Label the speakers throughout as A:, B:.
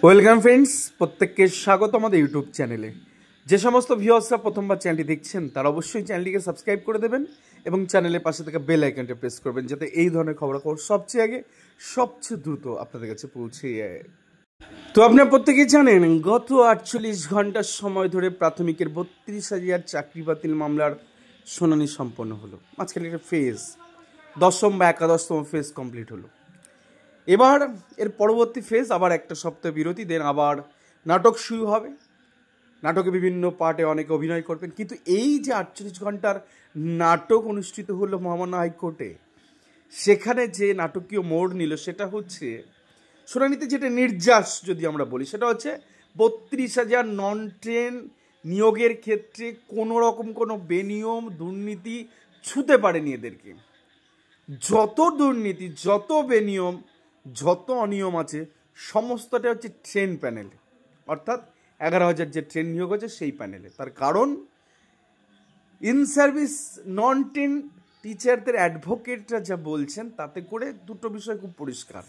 A: Welcome friends, প্রত্যেককে স্বাগত আমাদের ইউটিউব চ্যানেলে। যে সমস্ত ভিউয়ার্সরা প্রথমবার চ্যানেলটি দেখছেন তারা অবশ্যই চ্যানেলটিকে সাবস্ক্রাইব করে দেবেন এবং চ্যানেলের পাশে থেকে বেল আইকনটা প্রেস করবেন, যাতে এই ধরনের খবরাখবর সবচেয়ে আগে সবচেয়ে দ্রুত আপনাদের কাছে পৌঁছে যায়। তো আপনারা প্রত্যেকেই জানেন, গত 48 ঘন্টার সময় ধরে প্রাথমিকের 32,000 চাকরি বাতিল মামলার শুনানি সম্পন্ন হলো। মাঝখানে একটা ফেজ, দশম বা একাদশতম ফেজ কমপ্লিট হলো। এবার এর পরবর্তী ফেজ আবার একটা সপ্তাহ বিরতি দেন, আবার নাটক শুরু হবে। নাটকে বিভিন্ন পার্টে অনেকে অভিনয় করবেন, কিন্তু এই যে 48 ঘন্টার নাটক অনুষ্ঠিত হলো মহামান্য হাইকোর্টে, সেখানে যে নাটকীয় মোড় নিল সেটা হচ্ছে শুনানিতে যেটা নির্যাস যদি আমরা বলি, সেটা হচ্ছে 32,000 নন ট্রেন নিয়োগের ক্ষেত্রে কোনো রকম কোনো বেনিয়ম দুর্নীতি ছুঁতে পারেনি এদেরকে। যত দুর্নীতি, যত বেনিয়ম, যত অনিয়ম আছে সমস্তটা হচ্ছে ট্রেন প্যানেলে, অর্থাৎ 11,000 যে ট্রেন নিয়োগ হচ্ছে সেই প্যানেলে। তার কারণ ইন সার্ভিস নন ট্রেন টিচারদের অ্যাডভোকেটরা যা বলছেন তাতে করে দুটো বিষয় খুব পরিষ্কার।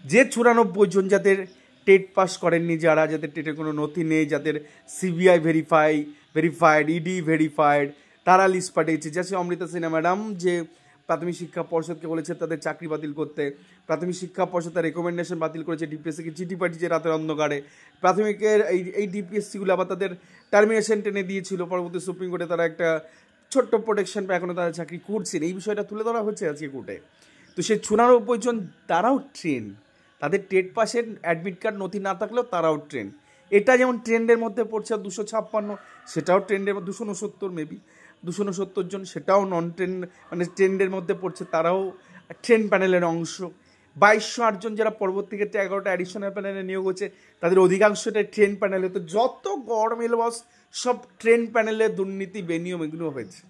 A: যে 94 জন যাদের টেট পাস করেননি, যাদের টেটের কোনো নথি নেই, যাদের সিবিআই ভেরিফাইড, ইডি ভেরিফাইড, তারা লিস্ট পাঠিয়েছে। যেসে অমৃতা সিনহা ম্যাডাম যে প্রাথমিক শিক্ষা পর্ষদকে বলেছে তাদের চাকরি বাতিল করতে, প্রাথমিক শিক্ষা পর্ষদ তার রেকমেন্ডেশন বাতিল করেছে, ডিপিএসসিকে চিঠি পাঠিয়েছে রাতের অন্ধকারে। প্রাথমিকের এই ডিপিএসসিগুলো আবার তাদের টার্মিনেশন টেনে দিয়েছিল, পরবর্তী সুপ্রিম কোর্টে তারা একটা ছোট্ট প্রোটেকশন পায়, এখনও তারা চাকরি করছেন। এই বিষয়টা তুলে ধরা হচ্ছে আজকে কোর্টে। তো সেই 94 জন তারাও ট্রেন, তাদের টেট পাসের অ্যাডমিট কার্ড নথি না থাকলেও তারাও ট্রেন। এটা যেমন ট্রেন্ডের মধ্যে পড়ছে 256, সেটাও ট্রেন্ডের 269 মেবি 269 জন, সেটাও নন ট্রেন মানে ট্রেন্ডের মধ্যে পড়ছে, তারাও ট্রেন প্যানেলের অংশ। 2,208 জন যারা পরবর্তী ক্ষেত্রে 11টা অ্যাডিশনাল প্যানেলে নিয়োগ হচ্ছে, তাদের অধিকাংশটাই ট্রেন প্যানেলে। তো যত গড়মেল বস সব ট্রেন প্যানেলে দুর্নীতি বেনিয়ম এগুলো হয়েছে।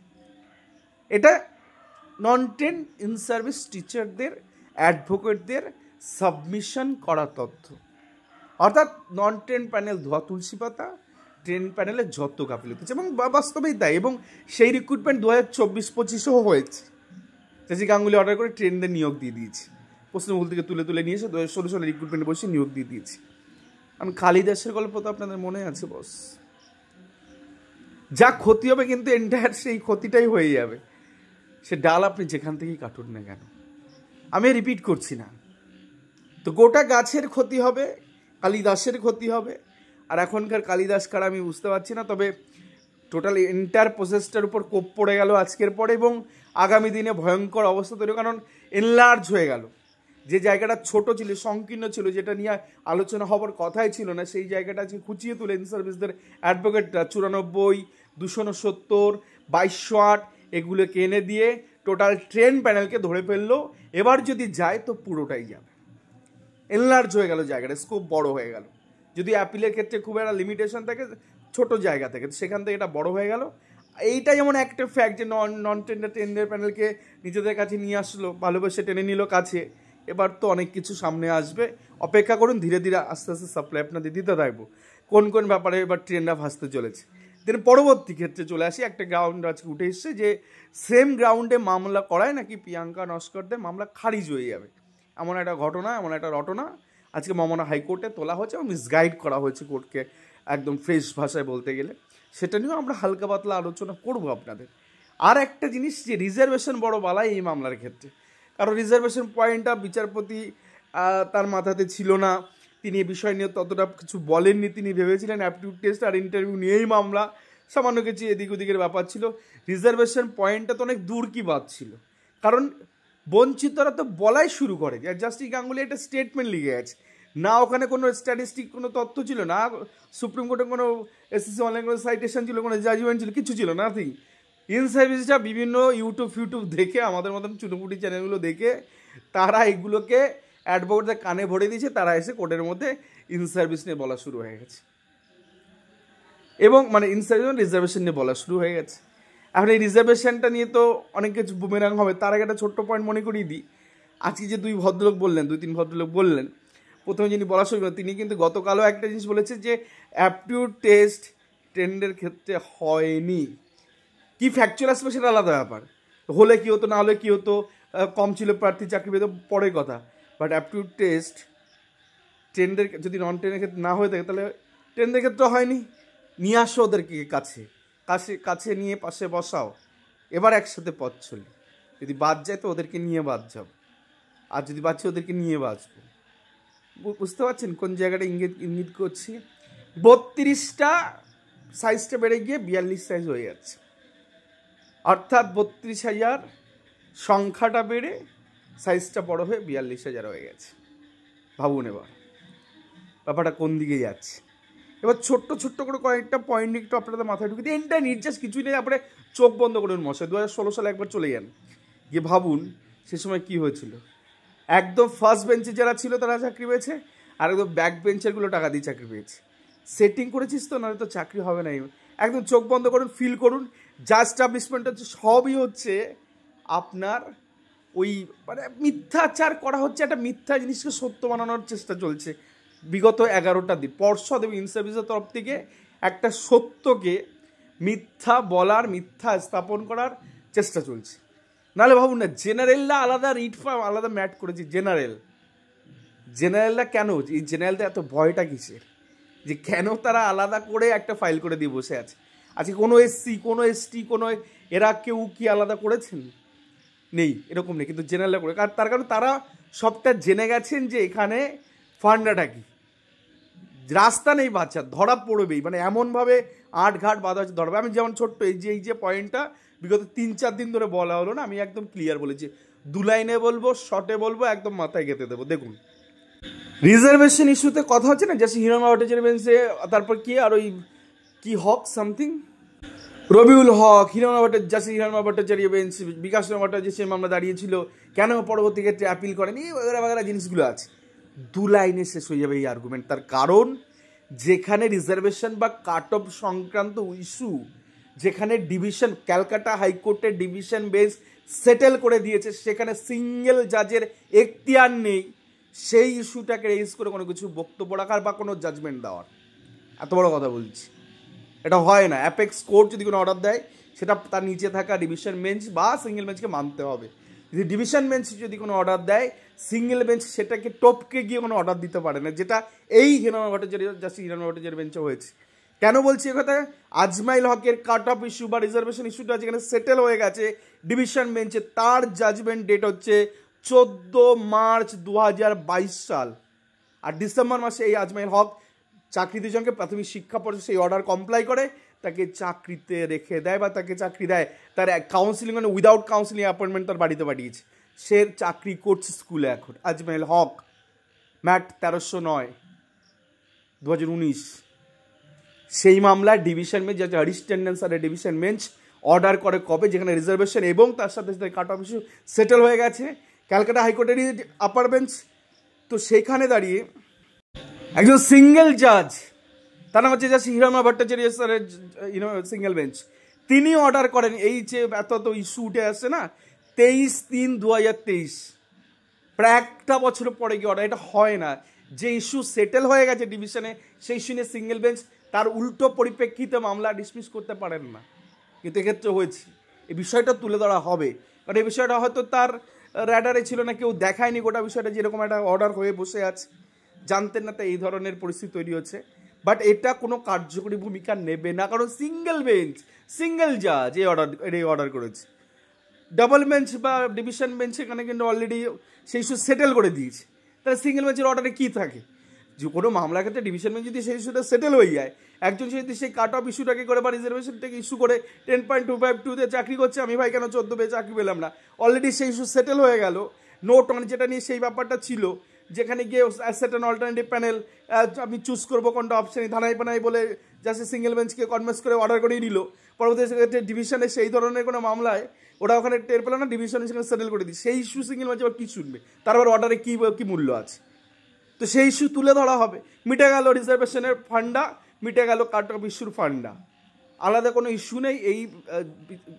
A: এটা নন ট্রেন ইন সার্ভিস টিচারদের অ্যাডভোকেটদের সাবমিশন করা তথ্য, অর্থাৎ নন ট্রেন প্যানেল ধোয়া তুলসী পাতা, ট্রেন প্যানেলে যত গাফিলতি হচ্ছে, এবং বাস্তবেই তাই। এবং সেই রিক্রুটমেন্ট 2024-25-এও হয়েছে। চাচি গাঙ্গুলি অর্ডার করে ট্রেনদের নিয়োগ দিয়ে দিয়েছি, পশ্চিমবঙ্গ থেকে তুলে তুলে নিয়ে এসে 2016 সালে রিক্রুটমেন্টে বসে নিয়োগ দিয়ে দিয়েছি। কারণ কালিদাসের গল্প তো আপনাদের মনে আছে বস, যা ক্ষতি হবে কিন্তু এন্টায়ার সেই ক্ষতিটাই হয়ে যাবে। সে ডাল আপনি যেখান থেকেই কাটুন না কেন, আমি রিপিট করছি না। তো গোটা গাছের ক্ষতি হবে, কালিদাসের ক্ষতি হবে। আর এখনকার কালিদাস কার আমি বুঝতে পারছি না, তবে টোটাল এন্টায়ার প্রসেসটার উপর কোপ পড়ে গেল আজকের পরে, এবং আগামী দিনে ভয়ঙ্কর অবস্থা তৈরি। কারণ এনলার্জ হয়ে গেল, যে জায়গাটা ছোট ছিল, সংকীর্ণ ছিল, যেটা নিয়ে আলোচনা হবার কথাই ছিল না, সেই জায়গাটা আজকে খুঁচিয়ে তুলে ইন সার্ভিসদের অ্যাডভোকেটরা 94, 269, 2208 এগুলোকে এনে দিয়ে টোটাল ট্রেন প্যানেলকে ধরে ফেললো। এবার যদি যায় তো পুরোটাই যাবে। এনলার্জ হয়ে গেল জায়গাটা, স্কোপ বড় হয়ে গেল। যদি অ্যাপিলের ক্ষেত্রে খুব একটা লিমিটেশন থাকে ছোট জায়গা থেকে, সেখান থেকে এটা বড় হয়ে গেল। এইটা যেমন একটা ফ্যাক্ট যে নন ট্রেন্ডের প্যানেলকে নিজেদের কাছে নিয়ে আসলো, ভালোবেসে টেনে নিল কাছে। এবার তো অনেক কিছু সামনে আসবে, অপেক্ষা করুন। ধীরে ধীরে আস্তে আস্তে সাপ্লাই আপনাদের দিতে থাকবো কোন কোন ব্যাপারে এবার ট্রেনটা ভাসতে চলেছে। দেন পরবর্তী ক্ষেত্রে চলে আসি, একটা গ্রাউন্ড আজকে উঠে এসছে যে সেম গ্রাউন্ডে মামলা করায় নাকি প্রিয়াঙ্কা নস্করদের মামলা খারিজ হয়ে যাবে। এমন একটা ঘটনা, এমন একটা রটনা আজকে মহামান্য হাইকোর্টে তোলা হয়েছে এবং মিসগাইড করা হয়েছে কোর্টকে, একদম ফ্রেশ ভাষায় বলতে গেলে। সেটা নিয়েও আমরা হালকা পাতলা আলোচনা করবো আপনাদের। আর একটা জিনিস, যে রিজার্ভেশন বড় বালাই এই মামলার ক্ষেত্রে, কারণ রিজার্ভেশন পয়েন্টটা বিচারপতি তার মাথাতে ছিল না, তিনি এ বিষয় নিয়ে ততটা কিছু বলেননি। তিনি ভেবেছিলেন অ্যাপটিউড টেস্ট আর ইন্টারভিউ নিয়েই মামলা, সামান্য কিছু এদিক ওদিকের ব্যাপার ছিল। রিজার্ভেশন পয়েন্টটা তো অনেক দূর কি বাদ ছিল, কারণ বঞ্চিতরা তো বলাই শুরু করে। জাস্টিস গাঙ্গুলি একটা স্টেটমেন্ট লিখে গেছে না, ওখানে কোনো স্ট্যাটিস্টিক কোনো তথ্য ছিল না, সুপ্রিম কোর্টে কোনো এসএসসি অনলাইন কোনো সাইটেশন ছিল, কোনো জাজমেন্ট ছিল, কিছু ছিল না। নাথিং। ইন সার্ভিসটা বিভিন্ন ইউটিউব দেখে, আমাদের মতন চুনোপুটি চ্যানেলগুলো দেখে তারা এগুলোকে অ্যাডভোকেটদের কানে ভরে দিয়েছে। তারা এসে কোর্টের মধ্যে ইন সার্ভিস নিয়ে বলা শুরু হয়ে গেছে, এবং মানে ইন সার্ভিস রিজার্ভেশন নিয়ে বলা শুরু হয়ে গেছে। এখন এই রিজার্ভেশনটা নিয়ে তো অনেক কিছু বুমেরাং হবে। তার আগে একটা ছোট্ট পয়েন্ট মনে করিয়ে দিই। আজকে যে দুই তিন ভদ্রলোক বললেন, প্রথমে যিনি বলা শুরু করেন তিনি কিন্তু গতকালও একটা জিনিস বলেছে যে অ্যাপটিউড টেস্ট ট্রেন্ডের ক্ষেত্রে হয়নি। কি ফ্যাকচুয়াল আসবে সেটা আলাদা ব্যাপার, হলে কী হতো না হলে কী হতো, কম ছিল প্রার্থী চাকরি পেতে পরের কথা, বাট অ্যাপটিউড টেস্ট ট্রেনদের যদি নন ট্রেনের ক্ষেত্রে না হয়ে থাকে তাহলে ট্রেনদের ক্ষেত্রে হয়নি, নিয়ে আসো ওদেরকে কাছে কাছে কাছে নিয়ে পাশে বসাও, এবার একসাথে পথ চলি। যদি বাদ যায় তো ওদেরকে নিয়ে বাদ যাব, আর যদি বাঁচি ওদেরকে নিয়ে বাঁচবো। বুঝতে পারছেন কোন জায়গাটা ইঙ্গিত করছি? 32টা সাইজটা বেড়ে গিয়ে 42 সাইজ হয়ে যাচ্ছে, অর্থাৎ 32,000 সংখ্যাটা বেড়ে সাইজটা বড় হয়ে 42,000 হয়ে গেছে। ভাবুন এবার ব্যাপারটা কোন দিকে যাচ্ছে। এবার ছোট্ট ছোট্ট করে কয়েকটা পয়েন্ট একটু আপনাদের মাথায় ঢুকে দিয়ে এন্টার নির্যাস কিছুই নেই, আপনি চোখ বন্ধ করুন মশাই। 2016 সালে একবার চলে যান, গিয়ে ভাবুন সে সময় কী হয়েছিল। একদম ফার্স্ট বেঞ্চে যারা ছিল তারা চাকরি পেয়েছে, আর একদম ব্যাক বেঞ্চেরগুলো টাকা দিয়ে চাকরি পেয়েছে। সেটিং করেছিস তো, নাহলে তো চাকরি হবে না। একদম চোখ বন্ধ করুন, ফিল করুন যা এস্টাবলিশমেন্ট হচ্ছে সবই হচ্ছে আপনার ওই মানে মিথ্যাচার করা হচ্ছে, একটা মিথ্যা জিনিসকে সত্য বানানোর চেষ্টা চলছে বিগত 11টা দিন। পর্ষদ এবং ইনসার্ভিসের তরফ থেকে একটা সত্যকে মিথ্যা বলার, মিথ্যা স্থাপন করার চেষ্টা চলছে। নাহলে ভাবুন না, জেনারেলরা আলাদা রিট ফার্ম আলাদা ম্যাট করেছি। জেনারেলরা কেন, এই জেনারেলদের এত ভয়টা কিসের, যে কেন তারা আলাদা করে একটা ফাইল করে দিয়ে বসে আছে? আজকে কোনো এসসি, কোনো এসটি, কোনো এরা কেউ কি আলাদা করেছেন? নেই, এরকম নেই। কিন্তু জেনারেলরা করে, তার কারণ তারা সবটা জেনে গেছেন যে এখানে ফান্ডাটা কি। রাস্তা নেই বাচ্চা, ধরা পড়বেই, মানে এমনভাবে আট ঘাট বাঁধা হচ্ছে ধরবে। আমি যেমন ছোট্ট এই যে পয়েন্টটা বিগত 3-4 দিন ধরে বলা হলো না, আমি একদম ক্লিয়ার বলেছি, 2 লাইনে বলবো, শর্টে বলবো, একদম মাথায় গেঁথে দেবো। দেখুন রিজার্ভেশন ইস্যুতে কথা হচ্ছে না, জাস্ট হিরণ ভট্টাচার্য বেঞ্চে, তারপর কি আর ওই কি হক সামথিং রবিউল হক, হিরণ ভট্টাচার্য বেঞ্চ, বিকাশ ভট্টাচার্য সে মামলা দাঁড়িয়েছিল, কেন পরবর্তী ক্ষেত্রে অ্যাপিল করেনি, ওরা জিনিসগুলো আছে। 2 লাইনে শেষ হয়ে যাবে এই আর্গুমেন্ট। তার কারণ যেখানে রিজার্ভেশন বা কাট অফ সংক্রান্ত ইস্যু, যেখানে ডিভিশন ক্যালকাটা হাইকোর্টের ডিভিশন বেঞ্চ সেটেল করে দিয়েছে, সেখানে সিঙ্গেল জাজের এখতিয়ার নেই সেই ইস্যুটাকে রেজ করে কোনো কিছু বক্তব্য রাখার বা কোনো জাজমেন্ট দেওয়ার। এত বড় কথা বলছি, এটা হয় না। অ্যাপেক্স কোর্ট যদি কোনো অর্ডার দেয়, সেটা তার নিচে থাকা ডিভিশন বেঞ্চ বা সিঙ্গেল বেঞ্চকে মানতে হবে। যদি ডিভিশন বেঞ্চ যদি কোনো অর্ডার দেয়, সিঙ্গেল বেঞ্চ সেটাকে টপকে গিয়ে কোনো অর্ডার দিতে পারে না, যেটা এই হিরণ ভট্টাচার্যের বেঞ্চে হয়েছে। কেন বলছি কথা? আজমাইল হকের কাট অফ ইস্যু বা রিজার্ভেশন ইস্যুটা যেখানে সেটেল হয়ে গেছে ডিভিশন বেঞ্চে, তার জাজমেন্ট ডেট হচ্ছে 14 মার্চ 2022 সাল। আর ডিসেম্বর মাসে এই আজমাইল হক চাকরি দুজনকে প্রাথমিক শিক্ষা পর্ষদ সেই অর্ডার কমপ্লাই করে তাকে চাকরিতে রেখে দেয় বা তাকে চাকরি দেয়। তার কাউন্সিলিং মানে উইদাউট কাউন্সিলিং অ্যাপয়েন্টমেন্ট তার বাড়িতে পাঠিয়েছে। সে চাকরি করছে স্কুলে এখন। আজমাইল হক, ম্যাট 1309 2019। সেই মামলায় ডিভিশন বেঞ্চ, যাতে হরিশ-টেন্ডন স্যারের ডিভিশন বেঞ্চ অর্ডার করে কবে, যেখানে রিজার্ভেশন এবং তার সাথে সাথে কাট অফ ইস্যু সেটেল হয়ে গেছে ক্যালকাটা হাইকোর্টেরই আপার বেঞ্চ। তো সেইখানে দাঁড়িয়ে একজন সিঙ্গেল জাজ, তার নাম হচ্ছে জাস্ট হিরণ ভট্টাচার্য স্যারের সিঙ্গেল বেঞ্চ, তিনি অর্ডার করেন এই যে এত ইস্যু উঠে আসছে না, 23/3/2023, প্রায় একটা বছর পরে গিয়ে অর্ডার। এটা হয় না, যে ইস্যু সেটেল হয়ে গেছে ডিভিশনে সেই ইস্যু নিয়ে সিঙ্গেল বেঞ্চ তার উল্টো পরিপ্রেক্ষিতে মামলা ডিসমিস করতে পারেন না। কিন্তু এক্ষেত্রে হয়েছে। এই বিষয়টা তুলে ধরা হবে, কারণ এই বিষয়টা হয়তো তার র্যাডারে ছিল না, কেউ দেখায়নি গোটা বিষয়টা, যেরকম একটা অর্ডার হয়ে বসে আছে, জানতেন না, তাই এই ধরনের পরিস্থিতি তৈরি হচ্ছে। বাট এটা কোনো কার্যকরী ভূমিকা নেবে না, কারণ সিঙ্গেল বেঞ্চ, সিঙ্গেল জাজ এই অর্ডার করেছে। ডাবল বেঞ্চ বা ডিভিশন বেঞ্চ এখানে কিন্তু অলরেডি সেই ইস্যু সেটেল করে দিয়েছে। তাহলে সিঙ্গেল বেঞ্চের অর্ডারে কী থাকে? যে কোনো মামলার ক্ষেত্রে ডিভিশন বেঞ্চ যদি সেই ইস্যুটা সেটেল হয়ে যায়, একজন যদি সেই কাট অফ ইস্যুটাকে করে বা রিজার্ভেশনটাকে ইস্যু করে 10.252-তে চাকরি করছে, আমি ভাই কেন 14 পেয়ে চাকরি পেলাম না, অলরেডি সেই ইস্যু সেটেল হয়ে গেল। নোট অন যেটা নিয়ে সেই ব্যাপারটা ছিল, যেখানে গিয়ে সেট অ্যান অল্টারনেটিভ প্যানেল, আমি চুজ করবো কোনটা অপশান, ধানাই পানাই বলে জাস্ট সিঙ্গেল বেঞ্চকে কনভিন্স করে অর্ডার করেই নিল। পরবর্তী ক্ষেত্রে ডিভিশনে সেই ধরনের কোনো মামলায় ওরা ওখানে টের পেল না, ডিভিশনে সেখানে সেটেল করে দিই, সেই ইস্যু সিঙ্গেল বেঞ্চ আবার কী শুনবে, তার আবার অর্ডারে কী মূল্য আছে? তো সেই ইস্যু তুলে ধরা হবে। মিটে গেল রিজার্ভেশনের ফান্ডা, মিটে গেল কাট অফ ইস্যুর ফান্ডা, আলাদা কোনো ইস্যু নেই। এই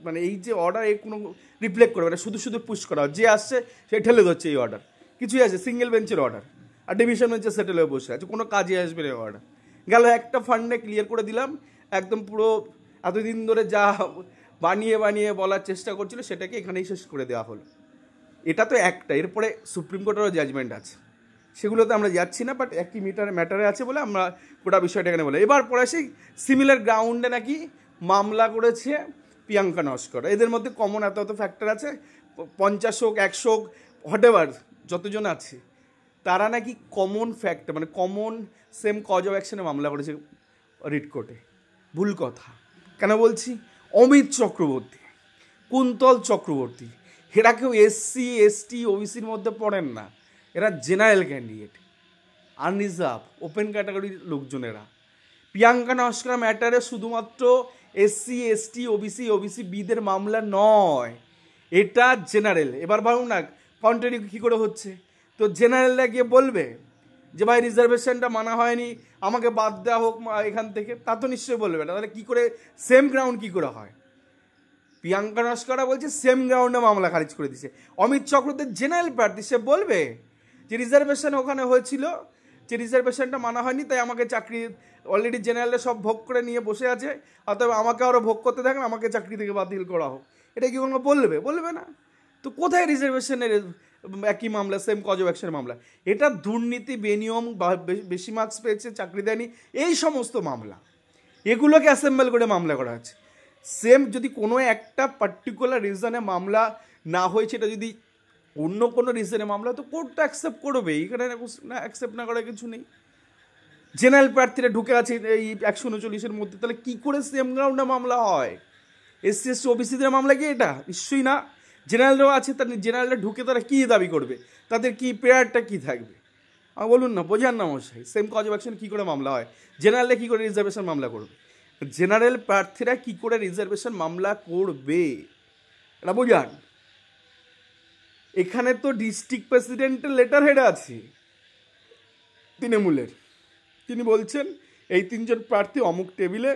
A: মানে এই যে অর্ডার, এই কোনো রিফ্লেক্ট করবে না, শুধু পুশ করা, যে আসছে সে ঠেলে ধরছে এই অর্ডার। কিছুই আছে সিঙ্গেল বেঞ্চের অর্ডার, আর ডিভিশন বেঞ্চে সেটেল হয়ে বসে আছে, কোনো কাজে আসবে না অর্ডার। গেল একটা ফান্ডে ক্লিয়ার করে দিলাম, একদম পুরো এতদিন ধরে যা বানিয়ে বলার চেষ্টা করছিল সেটাকে এখানেই শেষ করে দেওয়া হলো। এটা তো একটা, এরপরে সুপ্রিম কোর্টেরও জাজমেন্ট আছে, সেগুলোতে আমরা যাচ্ছি না, বাট একই ম্যাটারে আছে বলে আমরা গোটা বিষয়টা এখানে বলে। এবার পরে সেই সিমিলার গ্রাউন্ডে নাকি মামলা করেছে প্রিয়াঙ্কা নস্কর। এদের মধ্যে কমন এত এত ফ্যাক্টর আছে, 50 হোক 100 হোক হোয়াটএভার যতজন আছে তারা নাকি কমন ফ্যাক্টর মানে কমন সেম কজ অফ অ্যাকশনে মামলা করেছে রিট কোর্টে। ভুল কথা। কেন বলছি? অমিত চক্রবর্তী, কুন্তল চক্রবর্তী, এরা কেউ SC ST OBCর মধ্যে পড়েন না, এরা জেনারেল ক্যান্ডিডেট, আনরিজার্ভ ওপেন ক্যাটাগরির লোকজনেরা। প্রিয়াঙ্কা নস্কর ম্যাটারে শুধুমাত্র SC ST OBC বিদের মামলা নয়, এটা জেনারেল। এবার ভাবুন না কন্ট্রারি কী করে হচ্ছে। তো জেনারেলরা গিয়ে বলবে যে ভাই রিজার্ভেশনটা মানা হয়নি, আমাকে বাদ দেওয়া হোক এখান থেকে, তা তো নিশ্চয়ই বলবে না। তাহলে কী করে সেম গ্রাউন্ড কী করে হয়? প্রিয়াঙ্কা নস্কর বলছে সেম গ্রাউন্ডে মামলা খারিজ করে দিছে। অমিত চক্রবর্তী জেনারেল প্রার্থী, সে বলবে যে রিজার্ভেশন ওখানে হয়েছিল, যে রিজার্ভেশনটা মানা হয়নি তাই আমাকে চাকরি অলরেডি জেনারেলে সব ভোগ করে নিয়ে বসে আছে, অতএব আমাকে আরও ভোগ করতে থাকেন, আমাকে চাকরি থেকে বাতিল করা হোক। এটা কি কোনো বলবে? বলবে না। তো কোথায় রিজার্ভেশনের একই মামলা, সেম কজ অফ অ্যাকশন মামলা? এটা দুর্নীতি, বেনিয়ম, বেশি মার্কস পেয়েছে, চাকরি দেয়নি, এই সমস্ত মামলা, এগুলোকে অ্যাসেম্বল করে মামলা করা হচ্ছে। সেম যদি কোনো একটা পার্টিকুলার রিজনে মামলা না হয়েছে, এটা যদি অন্য কোনো রিজনে মামলা, তো কোর্টটা অ্যাকসেপ্ট করবে, এখানে না অ্যাকসেপ্ট না করার কিছু নেই। জেনারেল প্রার্থীরা ঢুকে আছে এই 139-এর মধ্যে, তাহলে কী করে সেম গ্রাউন্ডে মামলা হয়? SC ST OBCদের মামলা কি এটা? নিশ্চয়ই না। জেনারেলরাও আছে, তার জেনারেলরা ঢুকে তারা কী দাবি করবে, তাদের কি প্রেয়ারটা কী থাকবে? বলুন না, বোঝান না মশাই, সেম কজ অফ অ্যাকশন কী করে মামলা হয়? জেনারেলে কী করে রিজার্ভেশন মামলা করবে? জেনারেল প্রার্থীরা কী করে রিজার্ভেশন মামলা করবে এটা বোঝান। এখানে তো ডিস্ট্রিক্ট প্রেসিডেন্টের লেটার হেড আছে তৃণমূলের, তিনি বলছেন এই 3 জন প্রার্থী অমুক টেবিলে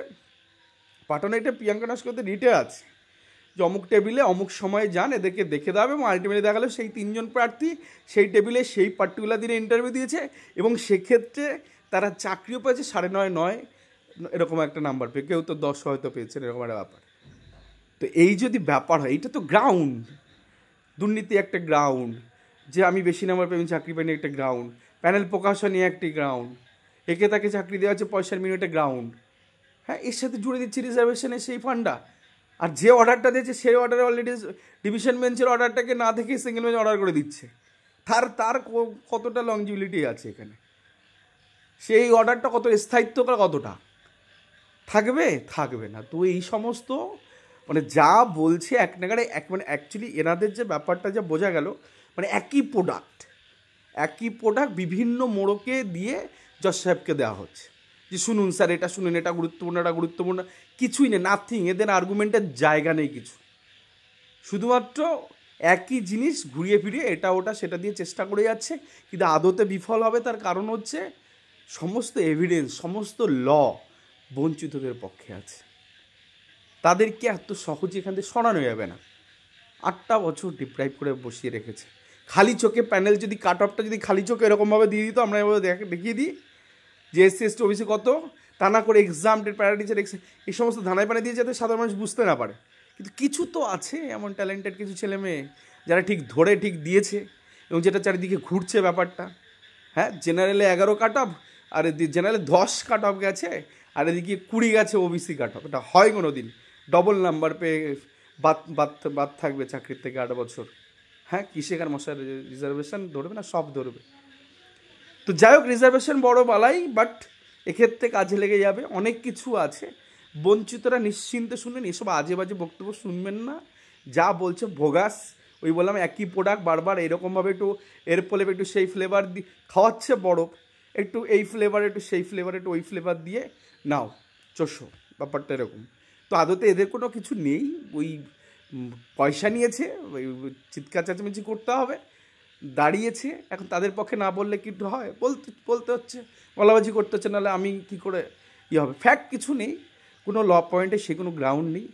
A: পাঠানো, এটা প্রিয়াঙ্কা নস্করদের রিটে আছে যে অমুক টেবিলে অমুক সময়ে যান, এদেরকে দেখে দেওয়া হবে, এবং আলটিমেটলি দেখা গেলো সেই 3 জন প্রার্থী সেই টেবিলে সেই পার্টিকুলার দিনে ইন্টারভিউ দিয়েছে, এবং সেক্ষেত্রে তারা চাকরিও পেয়েছে 9.5 এরকম একটা নাম্বার পেয়ে, কেউ তো 10 হয়তো পেয়েছেন, এরকম একটা ব্যাপার। তো এই যদি ব্যাপার হয়, এটা তো গ্রাউন্ড, দুর্নীতি একটা গ্রাউন্ড, যে আমি বেশি নাম্বার পেয়ে আমি চাকরি পাইনি একটা গ্রাউন্ড, প্যানেল প্রকাশন নিয়ে একটি গ্রাউন্ড, একে তাকে চাকরি দেওয়া হচ্ছে পয়সার মিনিটে গ্রাউন্ড। হ্যাঁ, এর সাথে জুড়ে দিচ্ছি রিজার্ভেশনের সেই ফান্ডা। আর যে অর্ডারটা দিয়েছে সেই অর্ডারে অলরেডি ডিভিশন বেঞ্চের অর্ডারটাকে না দেখে সিঙ্গেল বেঞ্চ অর্ডার করে দিচ্ছে। তার কতটা লংজিবিলিটি আছে এখানে? সেই অর্ডারটা কত স্থায়িত্ব কতটা থাকবে না। তো এই সমস্ত মানে যা বলছে এক নাগারে মানে অ্যাকচুয়ালি এনাদের যে ব্যাপারটা যা বোঝা গেল, মানে একই প্রোডাক্ট বিভিন্ন মোড়কে দিয়ে জজ সাহেবকে দেওয়া হচ্ছে যে শুনুন স্যার, এটা শুনুন, এটা গুরুত্বপূর্ণ, কিছুই নেই, নাথিং। এদের আর্গুমেন্টের জায়গা নেই কিছু, শুধুমাত্র একই জিনিস ঘুরিয়ে ফিরিয়ে এটা ওটা সেটা দিয়ে চেষ্টা করে যাচ্ছে, কিন্তু আদতে বিফল হবে। তার কারণ হচ্ছে সমস্ত এভিডেন্স, সমস্ত ল বঞ্চিতদের পক্ষে আছে, তাদেরকে এত সহজে এখান থেকে সরানো যাবে না। 8টা বছর ডিপ্রাইভ করে বসিয়ে রেখেছে। খালি চোখে প্যানেল যদি কাট অফটা যদি খালি চোখে এরকমভাবে দিয়ে দিত, আমরা এভাবে দেখিয়ে দিই যে SC ST OBC কত, তা না করে এক্সাম ডেট, প্যারাটিচার এই সমস্ত ধানায় পানে দিয়ে যাতে সাধারণ মানুষ বুঝতে না পারে। কিন্তু কিছু তো আছে এমন ট্যালেন্টেড কিছু ছেলে মেয়ে যারা ঠিক ধরে ঠিক দিয়েছে, এবং যেটা চারিদিকে ঘুরছে ব্যাপারটা। হ্যাঁ, জেনারেলে 11 কাট অফ, আর জেনারেলে 10 কাট অফ গেছে, আর এদিকে 20 গেছে OBC কাট অফ। এটা হয় কোনো দিন? ডবল নাম্বার পেয়ে বাদ থাকবে চাকরির থেকে 8 বছর। হ্যাঁ, কিসেকার মশাই রিজার্ভেশন ধরবে না? সব ধরবে। তো যাই হোক, রিজার্ভেশন বড় বালাই, বাট এক্ষেত্রে কাজে লেগে যাবে। অনেক কিছু আছে, বঞ্চিতরা নিশ্চিন্তে শুনবেন, এসব আজে বাজে বক্তব্য শুনবেন না। যা বলছে ভোগাস, ওই বললাম একই প্রোডাক্ট বারবার এরকমভাবে একটু এর ফ্লেভার একটু সেই ফ্লেভার দিয়ে খাওয়াচ্ছে, বরফ একটু এই ফ্লেভার একটু সেই ফ্লেভার একটু ওই ফ্লেভার দিয়ে নাও চোষো, ব্যাপারটা এরকম। তো আদতে এদের কোনো কিছু নেই, ওই পয়সা নিয়েছে, ওই চিৎকার চেঁচামেচি করতে হবে, দাঁড়িয়েছে। এখন তাদের পক্ষে না বললে কি হয়, বলতে হচ্ছে, বলাবাজি করতে হচ্ছে, নাহলে আমি কি করে হবে? ফ্যাক্ট কিছু নেই, কোনো ল পয়েন্টে সে কোনো গ্রাউন্ড নেই।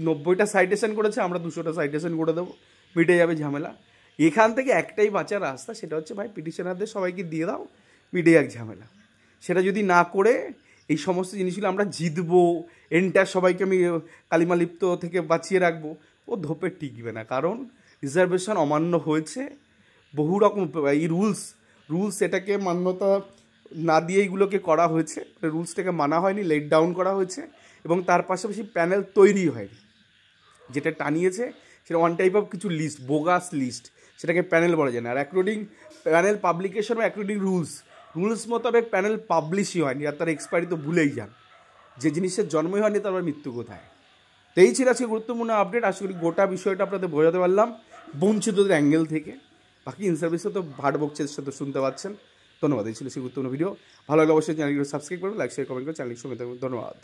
A: 90টা সাইটেশন করেছে, আমরা 200টা সাইটেশন করে দেবো, মিটে যাবে ঝামেলা। এখান থেকে একটাই বাঁচার রাস্তা, সেটা হচ্ছে ভাই পিটিশনারদের সবাইকে দিয়ে দাও, মিটে যাক ঝামেলা। সেটা যদি না করে এই সমস্ত জিনিসগুলো আমরা জিতবো, এন্টার সবাইকে আমি কালিমালিপ্ত থেকে বাঁচিয়ে রাখবো, ও ধোপে টিকবে না। কারণ রিজার্ভেশন অমান্য হয়েছে, বহু রকম এই রুলস এটাকে মান্যতা না দিয়ে এইগুলোকে করা হয়েছে, রুলসটাকে মানা হয়নি, লেট ডাউন করা হয়েছে, এবং তার পাশাপাশি প্যানেল তৈরি হয়নি। যেটা টানিয়েছে সেটা ওয়ান টাইপ অফ কিছু লিস্ট, বোগাস লিস্ট, সেটাকে প্যানেল বলা যায় না। আর অ্যাকর্ডিং প্যানেল পাবলিকেশন বা অ্যাকর্ডিং রুলস মোতাবেক প্যানেল পাবলিশই হয়নি, আর তার এক্সপায়ারি তো ভুলেই যান। যে জিনিসের জন্মই হয়নি তার মৃত্যু কোথায়। তো এই ছিল আজকে গুরুত্বপূর্ণ আপডেট। আশা করি গোটা বিষয়টা আপনাদের বোঝাতে পারলাম বঞ্চিতদের অ্যাঙ্গেল থেকে। বাকি ইনসার্ভিসে তো ভাট বকছে, সেটা তো শুনতে পাচ্ছেন। ধন্যবাদ। এই ছিল সেই গুরুত্বপূর্ণ ভিডিও। ভালো লাগলে অবশ্যই চ্যানেলকে সাবস্ক্রাইব করবেন, লাইক শেয়ার কমেন্ট করে চ্যানেলকে সঙ্গে থাকবেন। ধন্যবাদ।